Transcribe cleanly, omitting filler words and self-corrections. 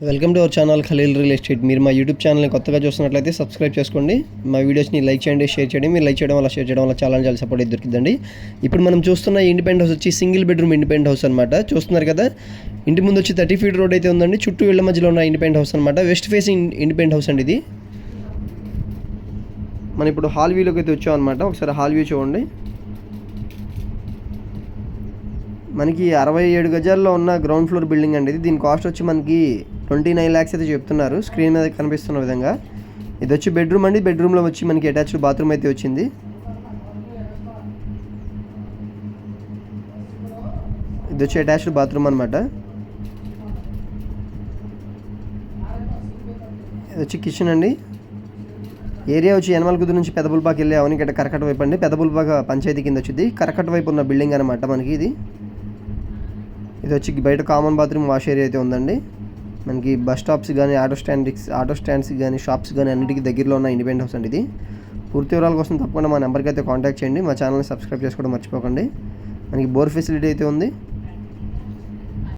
Welcome to our channel Khalil real estate. మీరు మా YouTube ఛానల్ని కొత్తగా చూస్తున్నట్లయితే సబ్స్క్రైబ్ చేసుకోండి. మా వీడియోస్ని లైక్ చేయండి, షేర్ చేయండి. మీరు లైక్ చేయడం వల్ల, షేర్ చేయడం వల్ల చాలా సపోర్ట్ అయితే దొరికిందండి. ఇప్పుడు మనం చూస్తున్న ఇండిపెండెంట్ హౌస్ వచ్చి సింగిల్ బెడ్రూమ్ ఇండిపెండెంట్ హౌస్ అనమాట. చూస్తున్నారు కదా, ఇంటి ముందు వచ్చి 30 ఫీట్ రోడ్ అయితే ఉందండి. చుట్టూ ఇళ్ల మధ్యలో ఉన్న ఇండిపెండెంట్ హౌస్ అనమాట. వెస్ట్ ఫేసింగ్ ఇండిపెండెంట్ హౌస్ అండి ఇది. మనం ఇప్పుడు హాల్ వ్యూలోకి అయితే వచ్చాం అనమాట. ఒకసారి హాల్ వ్యూ చూడండి. మనకి 67 గజాల్లో ఉన్న గ్రౌండ్ ఫ్లోర్ బిల్డింగ్ అండి ఇది. దీని కాస్ట్ వచ్చి మనకి 29 lakhs అయితే చెప్తున్నారు స్క్రీన్ మీద కనిపిస్తున్న విధంగా. ఇది వచ్చి బెడ్రూమ్ అండి. బెడ్రూమ్లో వచ్చి మనకి అటాచ్డ్ బాత్రూమ్ అయితే వచ్చింది. ఇది వచ్చి అటాచ్డ్ బాత్రూమ్ అనమాట. ఇది వచ్చి కిచెన్ అండి. ఏరియా వచ్చి యనమలకుదురు నుంచి పెదపుల్పాకి వెళ్ళే అవనిగడ్డ కరకట్ట వైపు అండి. పెదపుల్పాక పంచాయతీ కింద వచ్చింది. కరకట్ట వైపు ఉన్న బిల్డింగ్ అనమాట మనకి ఇది. ఇది వచ్చి బయట కామన్ బాత్రూమ్, వాష్ ఏరియా అయితే ఉందండి. మనకి బస్ స్టాప్స్ కానీ, ఆటో స్టాండ్స్ కానీ, షాప్స్ కానీ అన్నిటికీ దగ్గరలో ఉన్న ఇండిపెండెంట్ హౌస్ అండి ఇది. పూర్తి వివరాల కోసం తప్పకుండా మా నెంబర్కి అయితే కాంటాక్ట్ చేయండి. మా ఛానల్ని సబ్స్క్రైబ్ చేసుకోవడం మర్చిపోకండి. మనకి బోర్ ఫెసిలిటీ అయితే ఉంది.